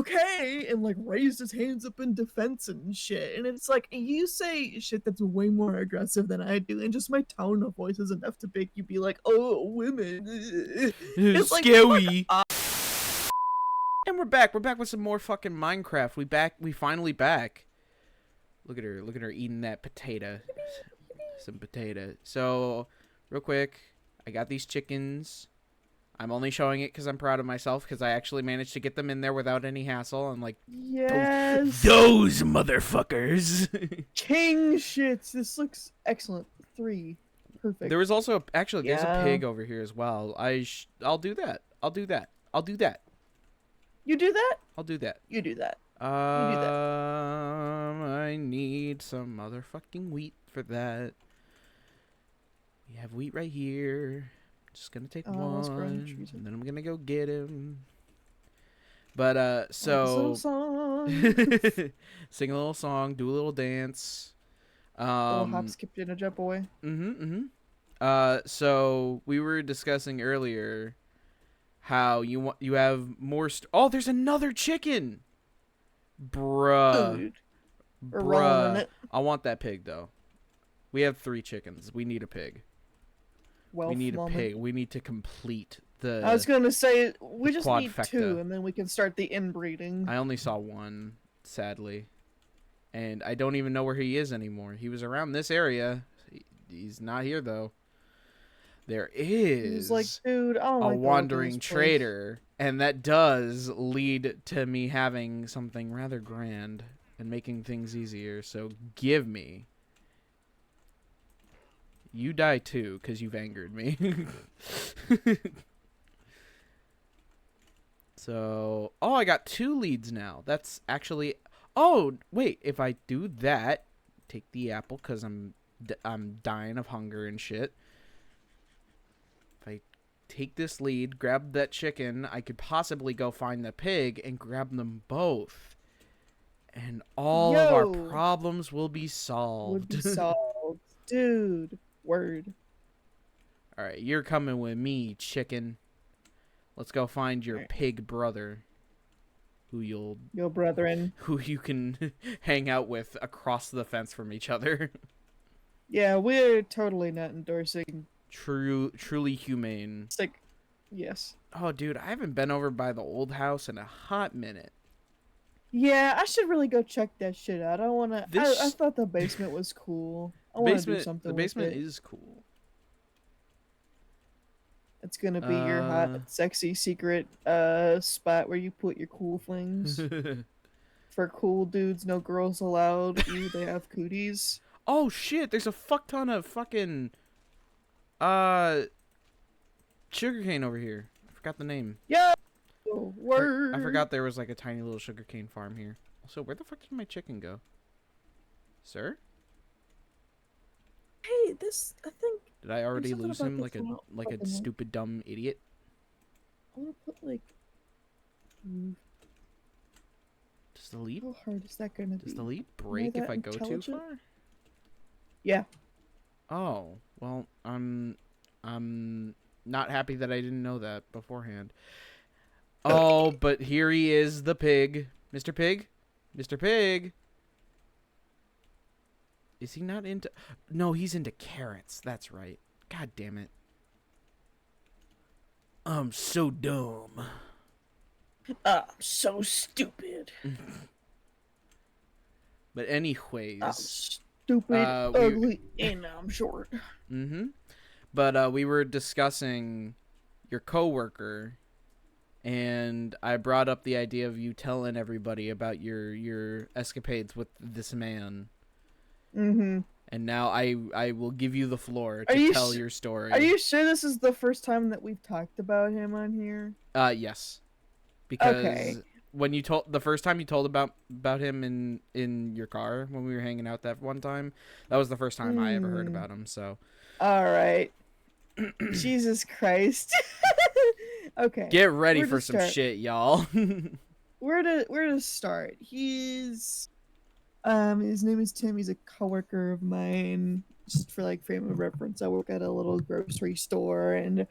okay, and like raised his hands up in defense and shit. And it's like, you say shit that's way more aggressive than I do, and just my tone of voice is enough to make you be like, oh, women. It's like, scary. And we're back with some more fucking Minecraft. We finally back. Look at her eating that potato. Some potato. So, real quick, I got these chickens. I'm only showing it because I'm proud of myself, because I actually managed to get them in there without any hassle. I'm like, yes, those motherfuckers. king shits. This looks excellent. 3, perfect. There was also there's a pig over here as well. I'll do that. I'll do that. I'll do that. You do that? I'll do that. You do that. I need some motherfucking wheat for that. We have wheat right here. Just gonna take one, and then I'm gonna go get him. But so sing a little song, do a little dance. Little hop, skip, and a jump boy. So we were discussing earlier how you have more. Oh, there's another chicken. Bruh. I want that pig though. We have 3 chickens. We need a pig. We need a pig. We need to complete the. I was gonna say we just need quadfecta. 2, and then we can start the inbreeding. I only saw 1, sadly, and I don't even know where he is anymore. He was around this area. He's not here though. There is like, dude, a wandering trader, and that does lead to me having something rather grand and making things easier. So give me. You die too, because you've angered me. So, I got 2 leads now. That's actually. Oh wait, if I do that, take the apple, because I'm dying of hunger and shit. If I take this lead, grab that chicken, I could possibly go find the pig and grab them both, and all of our problems will be solved. Dude. Word. Alright, you're coming with me, chicken. Let's go find your pig brother. Who you can hang out with across the fence from each other. Yeah, we're totally not endorsing. Truly humane. Yes. Oh, dude, I haven't been over by the old house in a hot minute. Yeah, I should really go check that shit out. I wanna. I thought the basement was cool. I want to do something. The basement is cool. It's gonna be your hot, sexy secret spot where you put your cool things. For cool dudes, no girls allowed. They have cooties. Oh shit! There's a fuck ton of fucking sugarcane over here. I forgot the name. Yeah. Word. I forgot there was like a tiny little sugarcane farm here. Also, where the fuck did my chicken go, sir? Hey, I think. Did I already lose him like a stupid dumb idiot? I want to put like. Does the lead? How hard is that gonna be? Does the lead break if I go too far? Yeah. Oh well, I'm not happy that I didn't know that beforehand. Oh, but here he is, the pig, Mr. Pig, Mr. Pig. Is he not into... No, he's into carrots. That's right. God damn it. I'm so dumb. I'm so stupid. But anyways... I'm stupid, ugly, and I'm short. But we were discussing your coworker, and I brought up the idea of you telling everybody about your escapades with this man. And now I will give you the floor to tell your story. Are you sure this is the first time that we've talked about him on here? Yes. Because when you the first time you told about him in your car when we were hanging out that one time, that was the first time I ever heard about him. So. All right. Jesus Christ. Okay. Get ready for some shit, y'all. Where to start? His name is Tim. He's a coworker of mine. Just for like frame of reference, I work at a little grocery store, and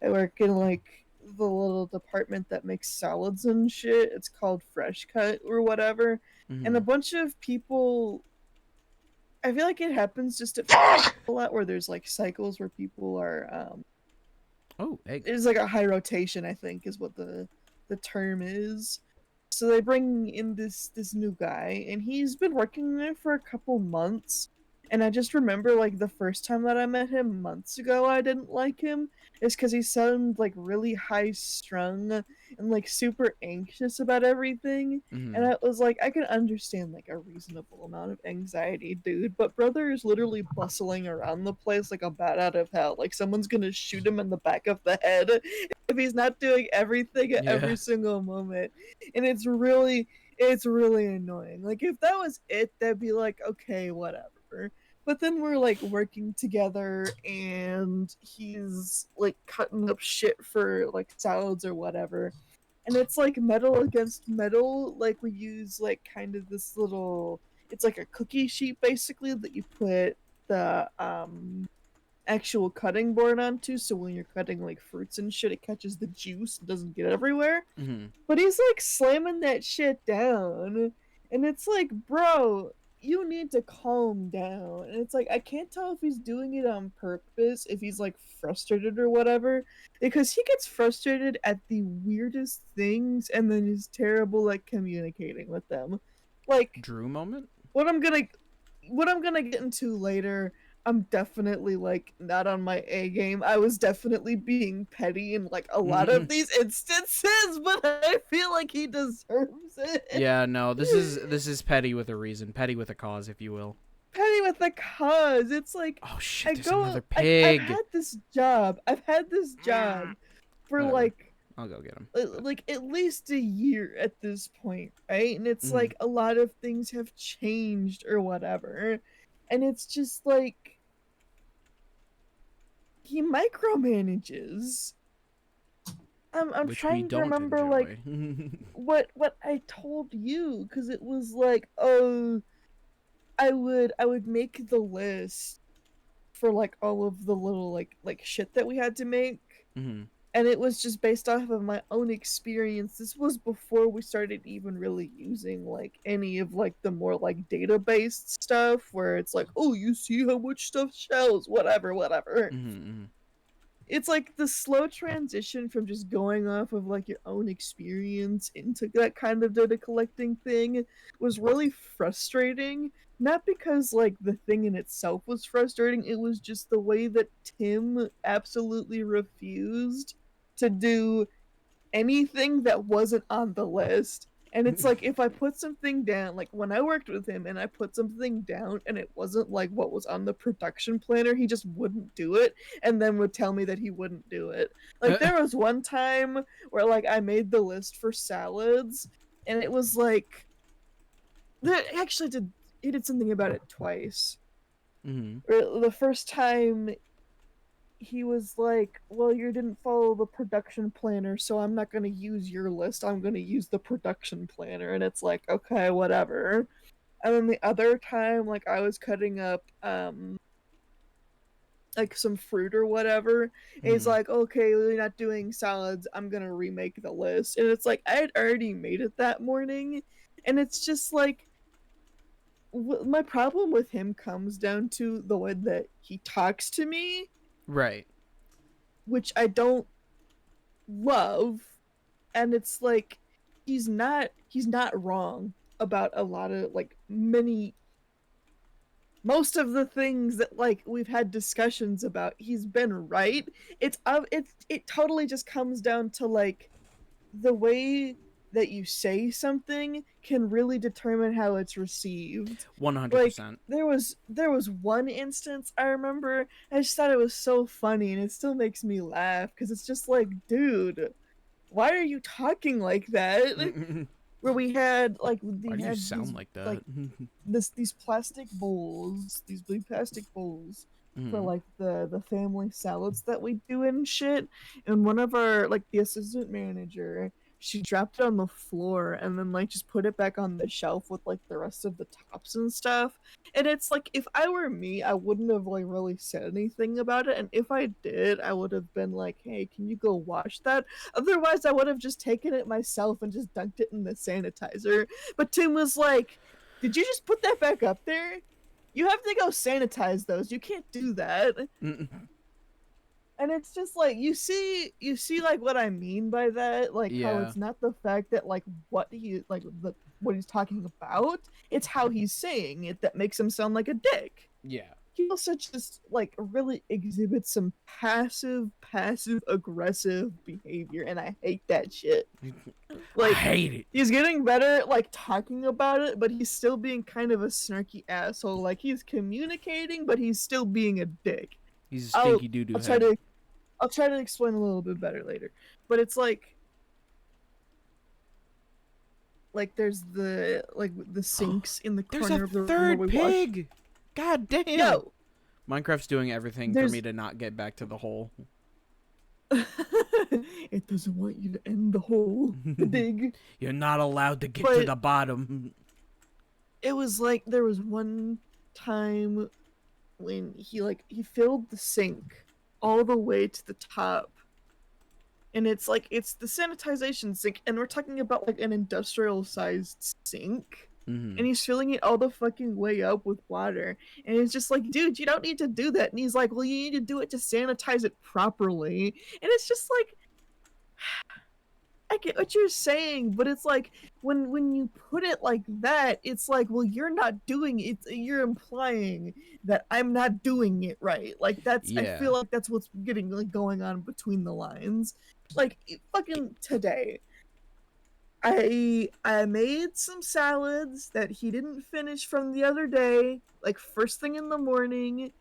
I work in like the little department that makes salads and shit. It's called Fresh Cut or whatever. And a Mm-hmm. bunch of people, I feel like it happens just at a lot where there's like cycles where people are Oh, egg. it's like a high rotation, I think is what the term is. So they bring in this new guy, and he's been working there for a couple months. And I just remember like the first time that I met him months ago, I didn't like him. Is because he sounded like really high strung and like super anxious about everything. And Mm-hmm. I was like, I can understand like a reasonable amount of anxiety, dude. But brother is literally bustling around the place like a bat out of hell. Like someone's gonna shoot him in the back of the head if he's not doing everything at Yeah. every single moment. And it's really annoying. Like if that was it, that'd be like, okay, whatever. But then we're like working together and he's like cutting up shit for like salads or whatever. And it's like metal against metal. Like we use like kind of this little, it's like a cookie sheet basically that you put the actual cutting board onto, so when you're cutting like fruits and shit, it catches the juice, it doesn't get everywhere. Mm-hmm. But he's like slamming that shit down. And it's like, bro, you need to calm down. And it's like, I can't tell if he's doing it on purpose, if he's like frustrated or whatever, because he gets frustrated at the weirdest things and then is terrible at communicating with them. Like, Drew moment. what I'm gonna what I'm gonna get into later, I'm definitely like not on my A game. I was definitely being petty in like a lot Mm-hmm. of these instances, but I feel like he deserves it. Yeah. No. This is petty with a reason. Petty with a cause, if you will. Petty with the cause. It's like Oh shit! I There's go another I've pig. had this job. I've had this job for Whatever. like I'll go get him. like at least a year at this point, right? And it's Mm-hmm. like a lot of things have changed or whatever. And it's just like he micromanages. I'm Which we trying to don't remember like enjoy. what I told you because it was like, oh, I would make the list for like all of the little like shit that we had to make, Mm-hmm. and it was just based off of my own experience. This was before we started even really using like any of like the more like data-based stuff where it's like, oh, you see how much stuff shells, whatever. Mm-hmm. It's like the slow transition from just going off of like your own experience into that kind of data collecting thing was really frustrating. Not because like the thing in itself was frustrating, it was just the way that Tim absolutely refused to do anything that wasn't on the list. And it's like if I put something down, like when I worked with him and I put something down and it wasn't like what was on the production planner, he just wouldn't do it and then would tell me that he wouldn't do it. Like there was one time where like I made the list for salads and it was like actually did he did something about it twice. Mm-hmm. Or the first time he was like, well, you didn't follow the production planner, so I'm not going to use your list. I'm going to use the production planner. And it's like, okay, whatever. And then the other time, like, I was cutting up, like some fruit or whatever. And he's Mm-hmm. like, okay, we're not doing salads. I'm going to remake the list. And it's like, I had already made it that morning. And it's just like, my problem with him comes down to the way that he talks to me, Right. which I don't love. And it's like he's not wrong about a lot of like many most of the things that like we've had discussions about. He's been right. It totally just comes down to like the way that you say something can really determine how it's received. Like 100%. there was one instance I remember, I just thought it was so funny and it still makes me laugh because it's just like, dude, why are you talking like that? Where Why we do you had these sound like like that? these plastic bowls, these big plastic bowls for Mm-hmm. like the family salads that we do and shit. And one of our like the assistant manager she dropped it on the floor and then like just put it back on the shelf with like the rest of the tops and stuff. And it's like if I were me, I wouldn't have like really said anything about it. And if I did, I would have been like, "Hey, can you go wash that?" Otherwise, I would have just taken it myself and just dunked it in the sanitizer. But Tim was like, "Did you just put that back up there? You have to go sanitize those. You can't do that." And it's just like you see like what I mean by that, like how Yeah. it's not the fact that like what he's talking about, it's how he's saying it that makes him sound like a dick. Yeah. He also just like really exhibits some passive aggressive behavior, and I hate that shit. I Like hate it. he's getting better at like talking about it, but he's still being kind of a snarky asshole. Like he's communicating, but he's still being a dick. He's a I'll stinky doo-doo I'll try head. to I'll try to explain a little bit better later. But it's like there's the sinks in the There's corner a of the room where third we pig! God damn! Yo, Minecraft's doing everything for there's me to not get back to the hole. it doesn't want you to end the hole. Dig. You're not allowed to get to But the bottom. it was like there was one time when he filled the sink all the way to the top. And it's like it's the sanitization sink, and we're talking about like an industrial sized sink. Mm-hmm. And he's filling it all the fucking way up with water. And it's just like, dude, you don't need to do that. And he's like, well, you need to do it to sanitize it properly. And it's just like, I get what you're saying, but it's like when you put it like that, it's like, well, you're not doing it. You're implying that I'm not doing it right. Like that's I Yeah. feel like that's what's getting like going on between the lines. Like fucking today, I made some salads that he didn't finish from the other day, like first thing in the morning,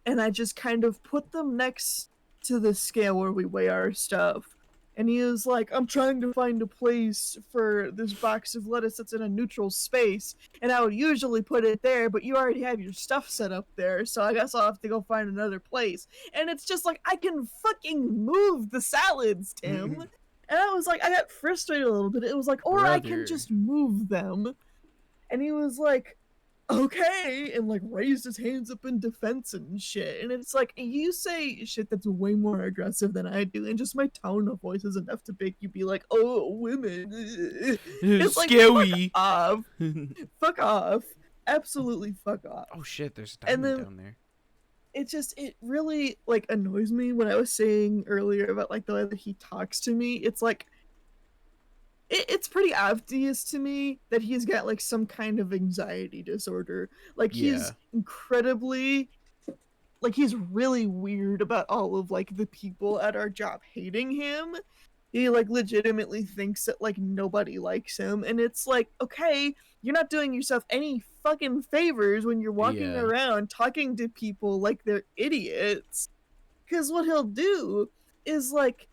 and I just kind of put them next to the scale where we weigh our stuff. And he was like, I'm trying to find a place for this box of lettuce that's in a neutral space. And I would usually put it there, but you already have your stuff set up there, so I guess I'll have to go find another place. And it's just like, I can fucking move the salads, Tim. And I was like, I got frustrated a little bit. It was like, or I can Brother. just move them. And he was like, okay, and like raised his hands up in defense and shit. And it's like, you say shit that's way more aggressive than I do, and just my tone of voice is enough to make you be like, oh, women. It's like, Scary. fuck off. Absolutely fuck off. Oh shit, there's a And diamond then down there. it really like annoys me when I was saying earlier about like the way that he talks to me. It's like it's pretty obvious to me that he's got like some kind of anxiety disorder. Like he's Yeah. incredibly like he's really weird about all of like the people at our job hating him. He like legitimately thinks that like nobody likes him, and it's like, okay, you're not doing yourself any fucking favors when you're walking Yeah. around talking to people like they're idiots. Cuz what he'll do is like,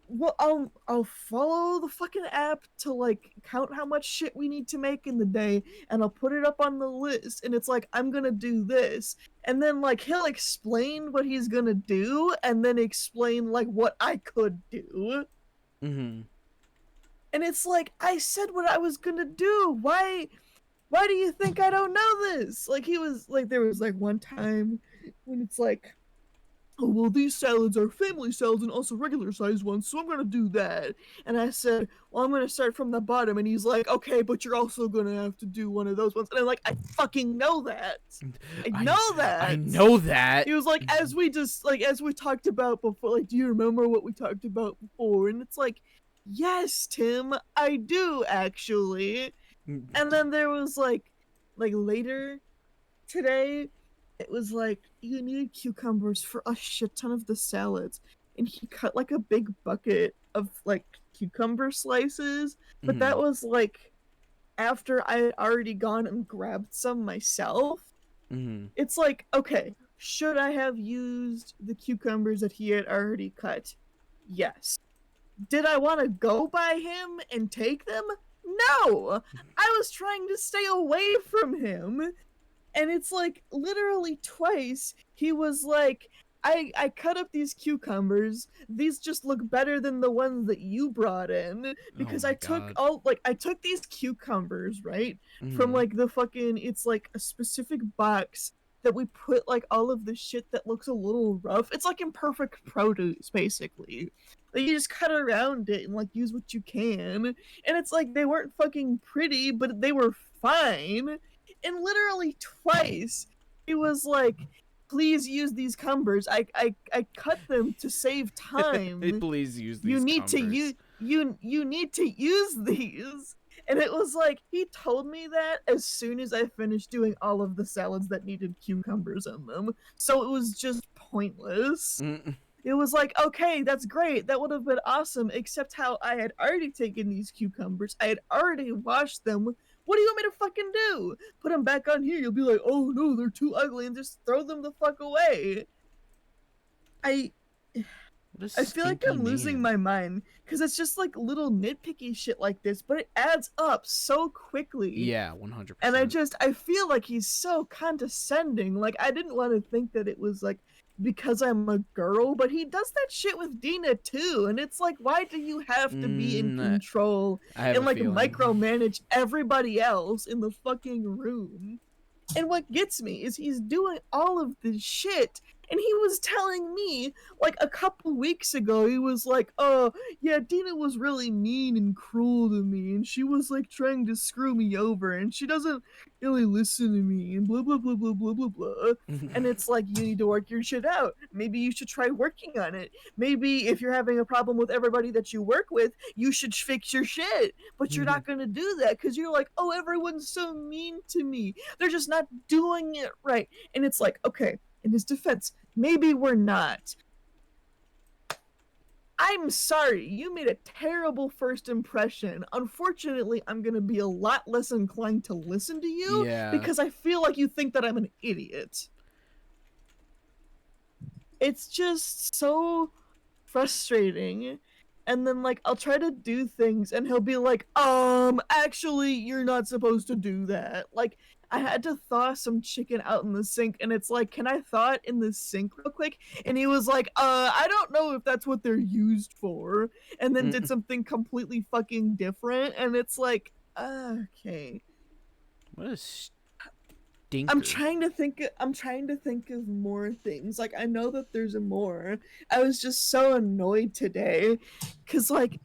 well, I'll follow the fucking app to like count how much shit we need to make in the day, and I'll put it up on the list, and it's like, I'm gonna do this, and then like he'll explain what he's gonna do and then explain like what I could do. Mm-hmm. And it's like, I said what I was gonna do. Why do you think I don't know this? Like he was like, there was like one time when it's like, oh, well, these salads are family salads and also regular sized ones, so I'm gonna do that. And I said, well, I'm gonna start from the bottom. And he's like, okay, but you're also gonna have to do one of those ones. And I'm like, I fucking know that. I know that. I know that. He was like, as we talked about before, like, do you remember what we talked about before? And it's like, yes, Tim, I do actually. And then there was like later today, it was like, you need cucumbers for a shit ton of the salads. And he cut like a big bucket of like cucumber slices, but that was like after I had already gone and grabbed some myself. Mm-hmm. It's like, okay, should I have used the cucumbers that he had already cut? Yes. Did I want to go by him and take them? No! I was trying to stay away from him. And it's like literally twice he was like, I cut up these cucumbers. These just look better than the ones that you brought in Oh because my god. I took these cucumbers, right? From Mm. like the fucking it's like a specific box that we put like all of the shit that looks a little rough. It's like imperfect produce basically. Like you just cut around it and like use what you can. And it's like they weren't fucking pretty, but they were fine. And literally twice it was like please use these cumbers. I cut them to save time. Please use You these need to cumbers. use you need to use these. And it was like he told me that as soon as I finished doing all of the salads that needed cucumbers in them. So it was just pointless. Mm. It was like, okay, that's great. That would have been awesome, except how I had already taken these cucumbers. I had already washed them. What do you want me to fucking do? Put them back on here. You'll be like, oh no, they're too ugly, and just throw them the fuck away. I What a I feel like stinky I'm losing man. my mind because it's just like little nitpicky shit like this, but it adds up so quickly. Yeah, And 100%. I feel like he's so condescending. Like I didn't want to think that it was like because I'm a girl, but he does that shit with Dina too. And it's like, why do you have to be in Mm, control I have and a like feeling. micromanage everybody else in the fucking room? And what gets me is he's doing all of this shit. And he was telling me, like a couple weeks ago, he was like, oh, yeah, Dina was really mean and cruel to me. And she was like trying to screw me over. And she doesn't really listen to me. And blah, blah, blah, blah, blah, blah, blah. And it's like, you need to work your shit out. Maybe you should try working on it. Maybe if you're having a problem with everybody that you work with, you should fix your shit. But you're not going to do that because you're like, oh, everyone's so mean to me. They're just not doing it right. And it's like, okay, in his defense, maybe we're not. I'm sorry, you made a terrible first impression. Unfortunately, I'm gonna be a lot less inclined to listen to you Yeah. because I feel like you think that I'm an idiot. It's just so frustrating. And then like I'll try to do things and he'll be like, actually you're not supposed to do that. Like I had to thaw some chicken out in the sink and it's like, can I thaw it in the sink real quick? And he was like, I don't know if that's what they're used for. And then did Mm. something completely fucking different. And it's like, okay. What a stinker. I'm trying to think of more things. Like I know that there's a more. I was just so annoyed today cuz like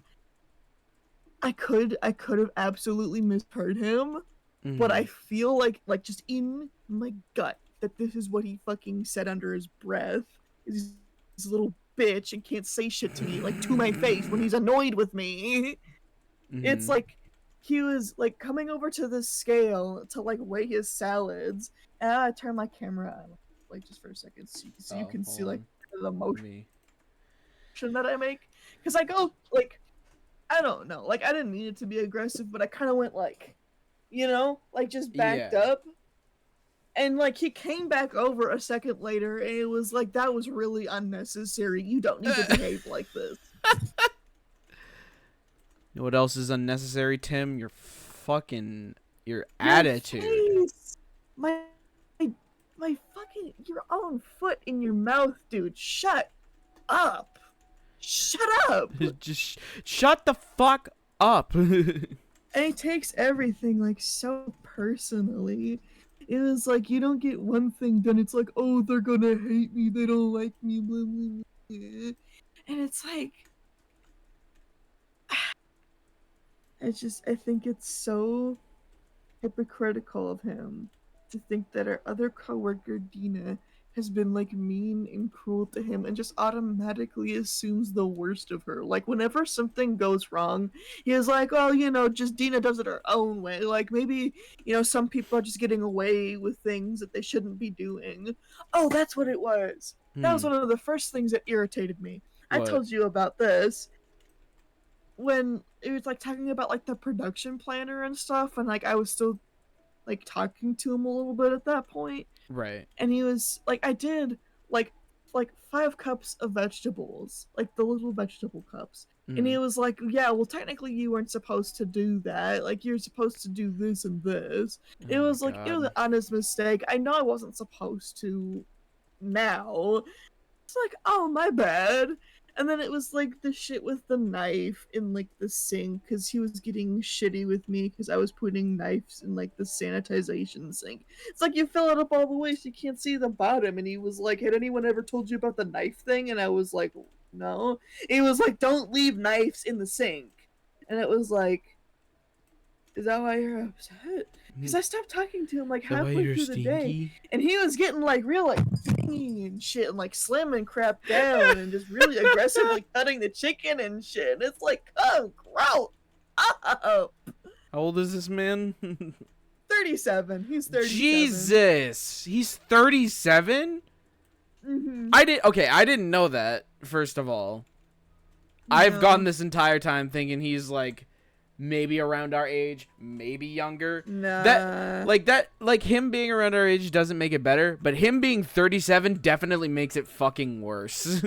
I could have absolutely misheard him, but I Mm. feel like just in my gut that this is what he fucking said under his breath. He's a little bitch and can't say shit to me like to my face when he's annoyed with me. It's Mm-hmm. like he was like coming over to the scale to like weigh his salads, and I turn my camera on like just for a second so you Oh, can see hold like on. the motion Me. that I make because I go like I don't know like I didn't need it to be aggressive, but I kind of went like like just backed Yeah. up. And like he came back over a second later and it was like that was really unnecessary. You don't need to behave like this. You know what else is unnecessary, Tim? Your Your attitude. face. My my fucking your own foot in your mouth, dude. Shut up. Shut up. Just shut the fuck up. And he takes everything like so personally. It was like you don't get one thing done. It's like, oh, they're gonna hate me. They don't like me. Blah, blah, blah. And it's like, I think it's so hypocritical of him to think that our other coworker Dina has been like mean and cruel to him and just automatically assumes the worst of her. Like whenever something goes wrong, he is like, "Oh, just Dina does it her own way. Like maybe, some people are just getting away with things that they shouldn't be doing." Oh, that's what it was. That was Hmm. one of the first things that irritated me. I What? told you about this when it was like talking about like the production planner and stuff and like I was still like talking to him a little bit at that point, Right. and he was like, I did like 5 cups of vegetables, like the little vegetable cups, and he Mm. was like, yeah, well technically you weren't supposed to do that, like you're supposed to do this and this. Oh It my was like it was god. an honest mistake. I know I wasn't supposed to now, It's like, oh, my bad. And then it was like the shit with the knife in like the sink because he was getting shitty with me because I was putting knives in like the sanitization sink. It's like you fill it up all the way so you can't see the bottom. And he was like, had anyone ever told you about the knife thing? And I was like, no. He was like, don't leave knives in the sink. And it was like, is that why you're upset? Because I stopped talking to him like The way halfway you're through the day, stinky. and he was getting like real like stingy and shit, and like slamming crap down, and just really aggressively cutting the chicken and shit. And it's like, oh, gross. Oh, How old is this man? 37. He's 37. Jesus, he's 37. Mm-hmm. I didn't know that. First of all, I've gone this entire time thinking he's like maybe around our age, maybe younger. Nah. That him being around our age doesn't make it better, but him being 37 definitely makes it fucking worse.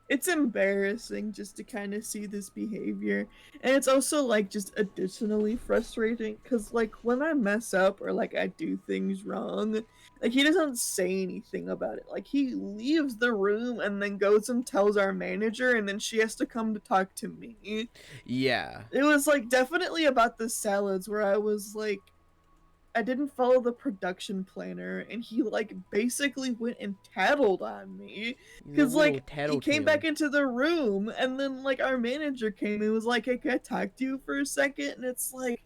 It's embarrassing just to kind of see this behavior, and it's also like just additionally frustrating because like when I mess up or like I do things wrong, like he doesn't say anything about it. Like he leaves the room and then goes and tells our manager, and then she has to come to talk to me. Yeah. It was like definitely about the salads where I was like, I didn't follow the production planner, and he like basically went and tattled on me because like he came back into the room, and then like our manager came and was like, "Hey, can I talk to you for a second?" And it's like,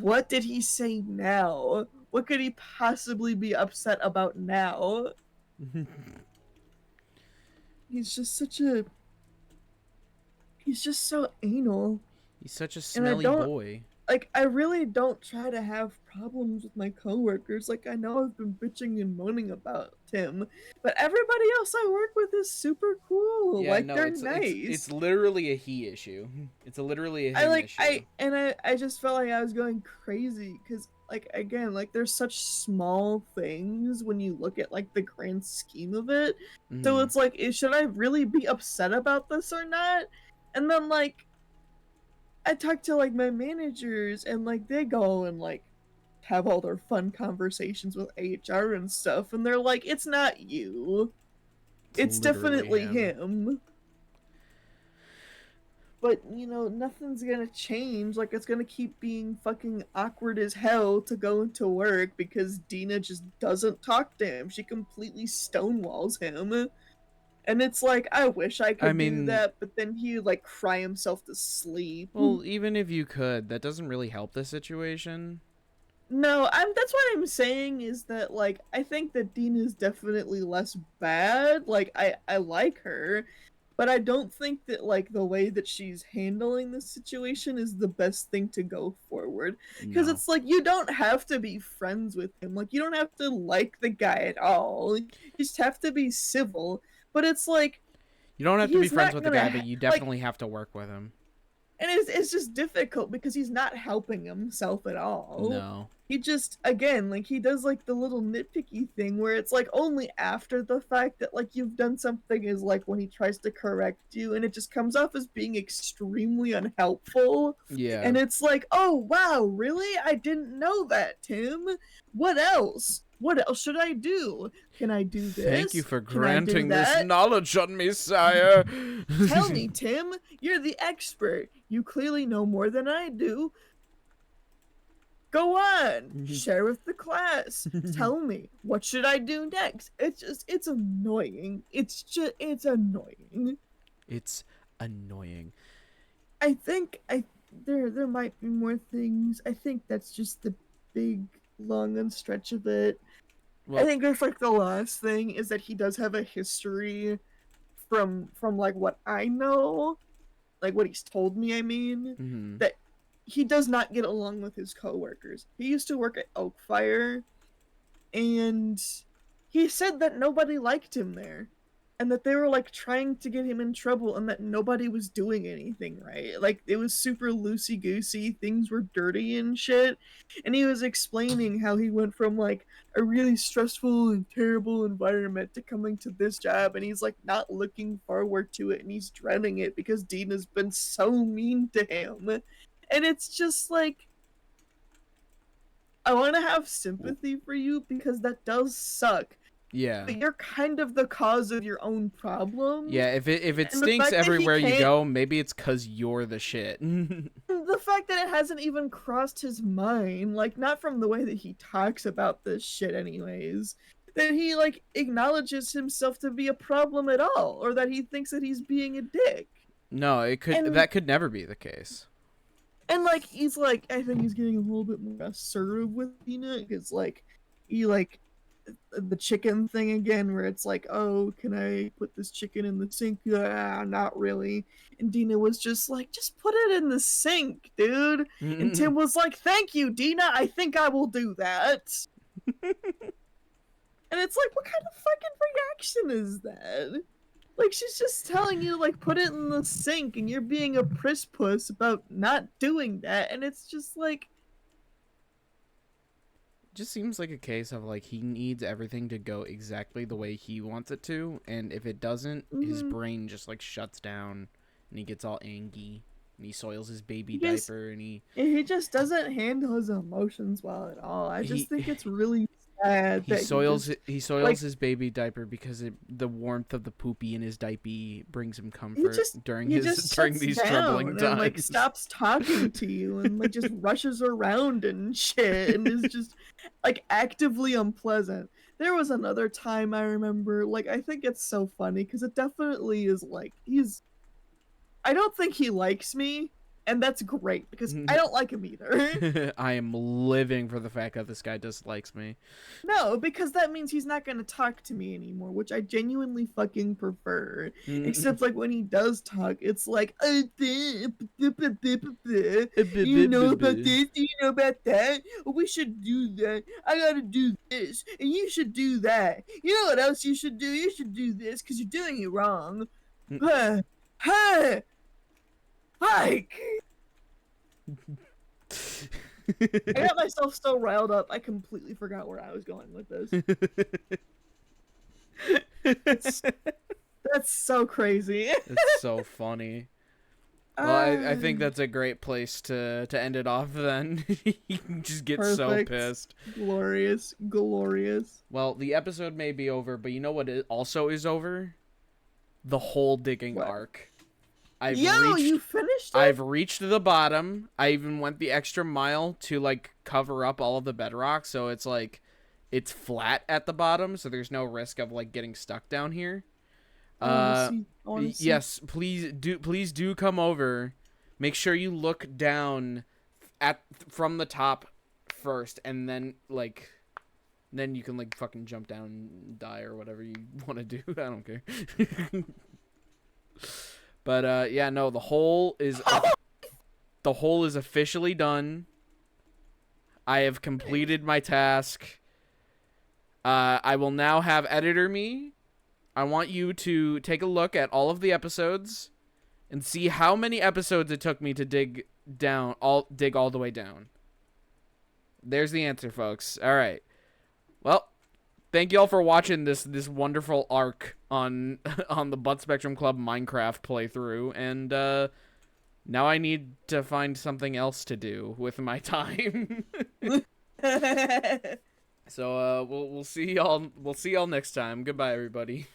what did he say now? What could he possibly be upset about now? He's just such a. He's just so anal. He's such a And I smelly don't boy. like I really don't try to have problems with my coworkers. Like I know I've been bitching and moaning about Tim, but everybody else I work with is super cool. Yeah, Like no, they're it's nice. literally a he issue. It's literally a him issue. I just felt like I was going crazy because like again like there's such small things when you look at like the grand scheme of it. So it's like, should I really be upset about this or not? And then like I talk to like my managers and like they go and like have all their fun conversations with HR and stuff, and they're like, it's not you. It's literally definitely him. But you know, nothing's gonna change. Like it's gonna keep being fucking awkward as hell to go into work because Dina just doesn't talk to him. She completely stonewalls him. And it's like, I wish I could do that, but then he like cry himself to sleep. Well, even if you could, that doesn't really help the situation. No, that's what I'm saying is that like I think that Dina's definitely less bad. Like I like her, but I don't think that like the way that she's handling the situation is the best thing to go forward. Because No. it's like you don't have to be friends with him. Like you don't have to like the guy at all. You just have to be civil. But it's like you don't have to be friends with the guy, but you definitely have to work with him. And it's just difficult because he's not helping himself at all. No. He just, again, like, he does, like, the little nitpicky thing where it's, like, only after the fact that, like, you've done something is, like, when he tries to correct you, and it just comes off as being extremely unhelpful. Yeah. And it's like, oh, wow, really? I didn't know that, Tim. What else? What else should I do? Can I do this? Thank you for granting this knowledge on me, sire. Tell me, Tim. You're the expert. You clearly know more than I do. Go on. Share with the class. Tell me. What should I do next? It's annoying. It's annoying. It's annoying. I think there might be more things. I think that's just the big long and stretch of it. Well, I think there's like the last thing is that he does have a history from like what I know, like what he's told me, I mean, that he does not get along with his coworkers. He used to work at Oakfire, and he said that nobody liked him there. And that they were like trying to get him in trouble and that nobody was doing anything right. Like it was super loosey-goosey, things were dirty and shit. And he was explaining how he went from like a really stressful and terrible environment to coming to this job, and he's like not looking forward to it and he's dreading it because Dina's been so mean to him. And it's just like, I want to have sympathy for you because that does suck. Yeah. but you're kind of the cause of your own problems. Yeah, if it And the stinks fact that he everywhere you can't, go, maybe it's cuz you're the shit. the fact that it hasn't even crossed his mind, like not from the way that he talks about this shit anyways, that he like acknowledges himself to be a problem at all, or that he thinks that he's being a dick. No, And that could never be the case. like he's like, I think he's getting a little bit more assertive with Dina, because like he like the chicken thing again, where it's like, oh, can I put this chicken in the sink? Not really. And Dina was just like, just put it in the sink, dude. And Tim was like, thank you, Dina. I think I will do that. And it's like, what kind of fucking reaction is that? Like, she's just telling you, like, put it in the sink, and you're being a priss puss about not doing that. And it's just like, Just seems like a case of like he needs everything to go exactly the way he wants it to, and if it doesn't, his brain just like shuts down and he gets all angry and he soils his baby diaper and he just doesn't handle his emotions well at all. I just think it's really sad he that soils like, his baby diaper because the warmth of the poopy in his diaper brings him comfort during these troubling times. And like stops talking to you and like just rushes around and shit and is just like actively unpleasant. There was another time I remember, like, I think it's so funny because it definitely is like I don't think he likes me, and that's great because I don't like him either. I am living for the fact that this guy dislikes me. No, because that means he's not gonna talk to me anymore, which I genuinely fucking prefer. Except like when he does talk, it's like, you know about this, you know about that. We should do that. I gotta do this, and you should do that. You know what else you should do? You should do this because you're doing it wrong. Hey, Mike. I got myself so riled up, I completely forgot where I was going with this. That's so crazy. It's so funny. Well, I think that's a great place to end it off then. You can just get so pissed. Glorious. Well, the episode may be over, but you know what also is over? The whole digging arc. You finished it? I've reached the bottom. I even went the extra mile to like cover up all of the bedrock, so it's like it's flat at the bottom, so there's no risk of like getting stuck down here. Yes, please do come over. Make sure you look down from the top first, and then you can like fucking jump down and die or whatever you want to do. I don't care. But yeah, no, the hole is officially done. I have completed my task. I will now have editor me. I want you to take a look at all of the episodes and see how many episodes it took me to dig all the way down. There's the answer, folks. All right. Well, thank you all for watching this wonderful arc on the Butt Spectrum Club Minecraft playthrough, and now I need to find something else to do with my time. So we'll see y'all next time. Goodbye, everybody.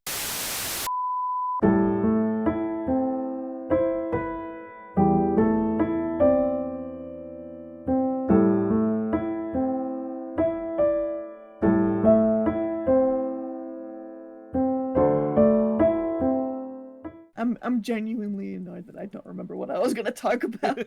I'm genuinely annoyed that I don't remember what I was gonna talk about.